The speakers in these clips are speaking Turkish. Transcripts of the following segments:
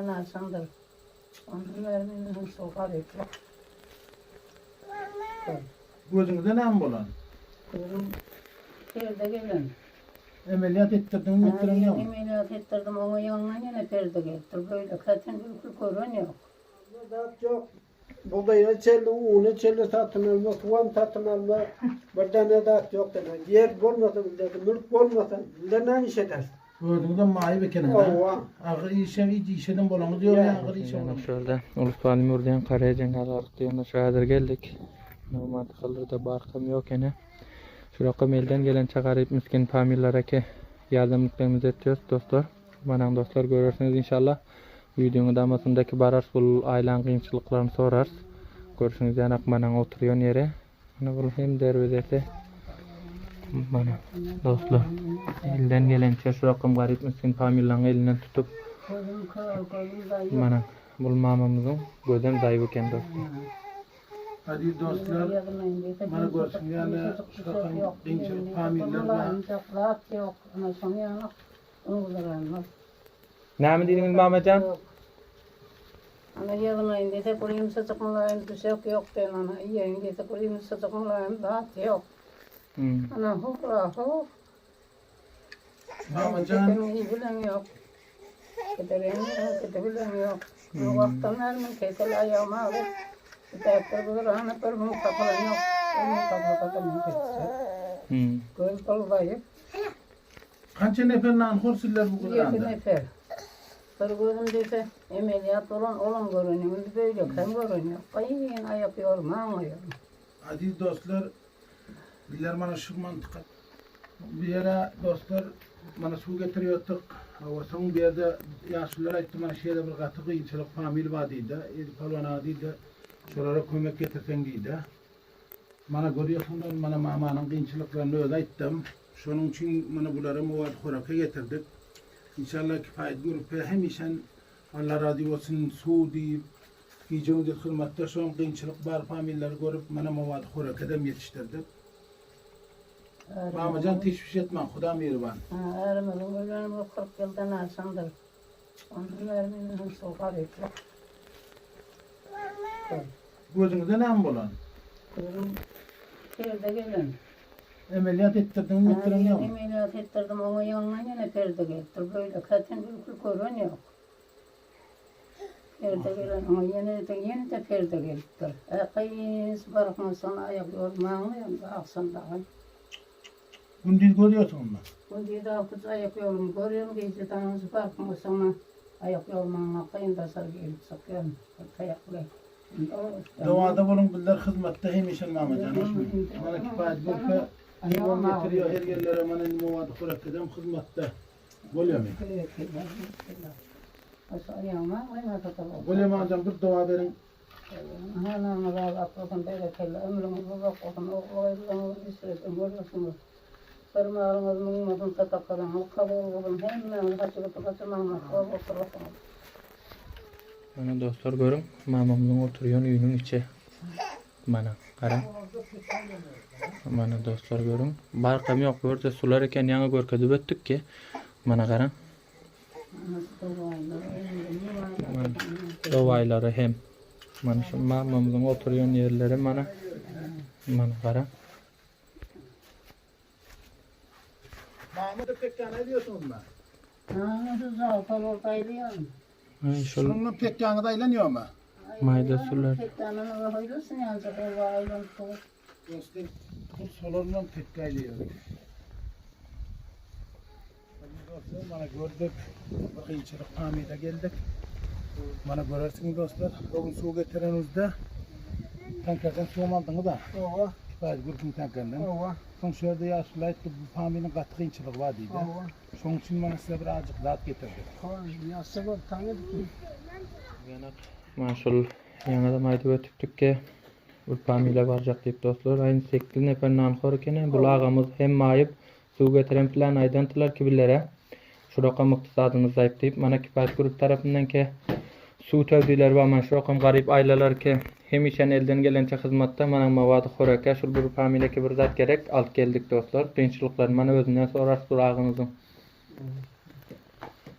kelden alsandır. Ondan vermenin sokar yok. Gözünüzde ne bolan? Kızım perde gelen. Ameliyat ettirdin mi ettiremiyor mu? Ameliyat ettirdim ama yanına yine perde getir. Böyle kaçın ülkü koran yok. Dert yok. Buğdayını çelli, unu çelli satın alma, soğan satın alma. Bir tane dert yok demek. Yer olmasa dedi, mülk olmasa de ne iş edersin? Gözünüzde mahi bekenin Ova. Ağır işe işeden bolanız yok ya ağır işe Yani bolanız. şöyle Ulusal Murdiyan Karaya Cengalarlık diye şahadır geldik. Normal kılırda barkam yok yine. Şu rakam elden gelen çakarıp miskin famillara ki yardımlıklarımızı ediyoruz dostlar. Bana dostlar görürsünüz inşallah. Videonun damasındaki barar bul ailen kıyımçılıklarını sorar. Görürsünüz yani bana oturuyor yere. Bana bu hem derbedesi. Bana dostlar elden gelen şu rakam garip miskin famillerin elinden tutup Kızım kızım da yok. bana bulmamamızın gözüm dayı eken dostlar. Hadi dostlar. Bana görsün yani şu rakam gençlik familler var. Rahat yok. Ama son yana onu kullanmaz. Ne mi dediniz Mehmetcan? Ana yağınayın dese kurayım sıcakmalayın düşük yok den ana yiyeyim dese kurayım sıcakmalayın rahat yok. Ana hukra huk. Mehmetcan İyi bilen yok. Gidebilen yok. Bu vaktan elmin kesel ayağıma alır. Tekrar bu rahane per bunu kapalan yok. Onu kapalan yok. Göl dolbayı. kança neferden horsiller bu Yedi kadar. nefer. Bir gözüm dese ameliyat olan görünüyor. Böyle hem görünüyor. Kayın ayak yormuyor. Hadi dostlar. Biller bana şu mantık. Bir yere dostlar bana su getiriyorduk. Hava son bir yerde yaşlılar ayıttı bana şeyde bir katı kıyımçılık famil vadiydi. Palvana deydi. Şuralara kömek getirsen deydi. Bana görüyorsunuz bana mamanın kıyımçılıklarını öyle ayıttım. Şunun için bana bunları muvat kuraka getirdik. İnşallah kifayet görüp hem işen Allah razı olsun su deyip giyeceğimiz hürmette şu an kıyımçılık var familleri görüp bana muvat kuraka da yetiştirdik. Mamacan teşviş etmem, Xuda mehriban. Ermedim, öyle bu 40 yıldan alsandır. Ondan vermenin sokar yok. Gözünüzde ne bolan? Kızım perde gelen. Ameliyat ettirdin mi ettiremiyor mu? Ameliyat ettirdim ama yanına yine perde getir. Böyle kaçın ülkü koran yok. Perde gelen ama yine de perde getir. Kayıs bırakma sana ayak yormağını aksan daha. Gündüz görüyorsun mu? Bu diye daha kız ayak yolunu görüyorum. Gece tanesi bırakma sana ayak yormağına kayın da sarı gelip sakıyorum. Ayaklayın. Doğada bulun bunlar hizmette hem işin mamacan. Bana kifayet görüp hayvan getiriyor her yerlere bana muvadı kurak edem hizmette. Boluyor mu? Boluyor mu hocam bir dua verin. Anamı da bakmadan bereketli ömrümü bakmadan oğullarımı istedim görüyorsunuz. Sarmağınız mummadın sataklarını kabul olun hemen kaçırıp kaçırmağına kabul olsun. Bana dostlar görün mamamın oturuyor uyunun içi. Bana kara. Bana dostlar görün. Barkam yok görse sular eken yana görkedi bettik ki. Bana kara. Dovayları hem. Bana şu mamamın oturuyor yerleri bana. Bana kara. Mahmut'u pek ne diyorsunuz ben? Nasıl zaten oradaydım. Şununla pek yanı da eğleniyor mu? Mayda sular. Tek tanrına koyuyorsun yancak o vaylan soğuk. Dostlar bu solarla pek gayliyor. Dostlar bana gördük. Bakıyçılık Ahmet'e geldik. Bana görürsünüz dostlar. Bugün su getirenizde tankerden su aldınız da. Ova. Kifayet grubun tankerden. Ova. Son şöyle yaşlılar ki bu familinin katı kıyımçılık var deydi. Ova. Son için bana size birazcık rahat getirdik. Yastık ol tanıdık. Maşallah yana da mayda bettik ki bu familya varacak deyip dostlar. Aynı 8 neferden korkene bu ağamız hem mayıp su getiren plan aydantılar ki billere. Şu rakam iktisadımız zayıf deyip bana kifayet grup tarafından ki su tövdüler ve ama şu rakam garip aileler ki hem işen elden gelençe hizmette bana mavadı koraka şu bir familya ki bir zat gerek alt geldik dostlar. Kıyınçılıklar bana özünden sorar durağınızın.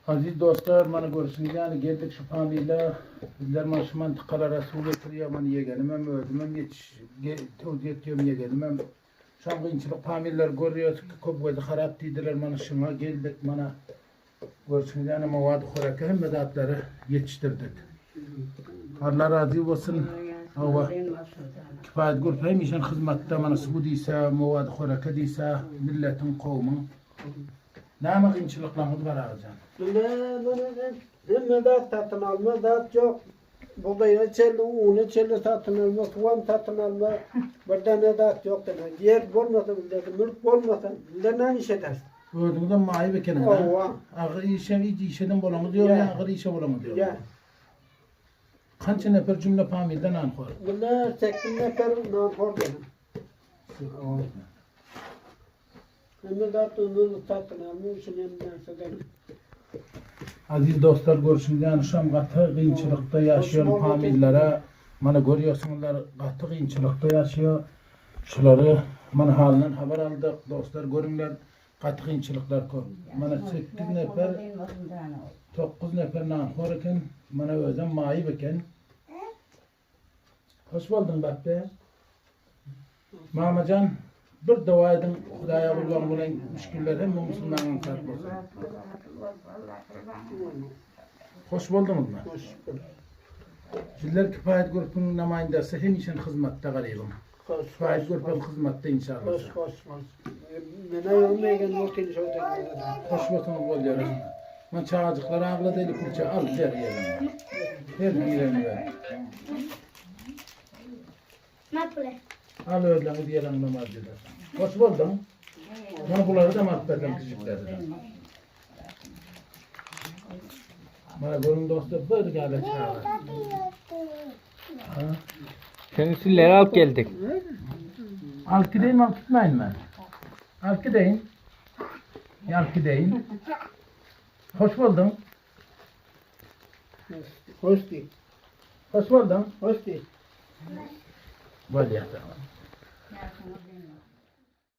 Aziz dostlar, mana görüşünüz yani geldik şu familiyle. Bizler mana şu mantıkalara su getiriyor, mana yegenim, öldüm, tuz yetiyorum yegenim. Şu an kıyınçılık familler görüyoruz ki köp gözü harap deydiler, mana şuna geldik, mana görüşünüz yani mavadı koraka hem medatları yetiştirdik. Allah razı olsun. Hava kifayet grup hem işin hizmette mana su deyse, mavadı koraka deyse, milletin kavmin. Nama kıyınçılıklarımız var ağacan. Hem de satın alma, zat yok. Buğdayını çelle, unu çelle satın alma, soğan satın alma. Bir tane zat yok demek. Yer bulmasa bildirdi, mülk bulmasa bildirden iş edersin. Ödümden mahi bekene. Ova. Ağır işeden bolamı diyor ya, ağır işe bolamı diyor. Ya. Kança nefer cümle familden ankor. Bunlar 8 nefer nankor demek. Hem de zat unu satın alma, üçün emden demek. Aziz dostlar görüşünüz yani şu an katı kıyınçılıkta yaşayan famillere mana görüyorsunuzlar katı kıyınçılıkta yaşıyor. Şuları mana halinden haber aldık dostlar görünler katı kıyınçılıklar kor. Mana 8 nefer 9 nefer nankor eken mana özüm mayi beken. Hoş buldun bak be. Mamacan bir dua edin Hudaya kurban bulan müşküller hem Müslümanın farklı olsun. Hoş buldunuz mu? Hoş bulduk. Sizler kifayet grupunun namayindası hem için hizmette garibim. Hoş, Kifayet grupun hizmette inşallah. hoş. Mene olmayan notin şöyle. Hoş buldunuz oluyoruz. Ben çağcıkları ağla deli kulça al der yerine. Her bir yerine ver. Al öğleni diyelim namaz eder. Hoş buldun. Bana bunları da mahbeden küçüklerdir. Bana görün dostlar böyle geldi çağlar. Seni silleri alıp geldik. Al gideyim al tutmayın ben. Al gideyim. Al gideyim. Hoş buldun. Hoş değil. Hoş buldun. Hoş değil. Böyle yapalım.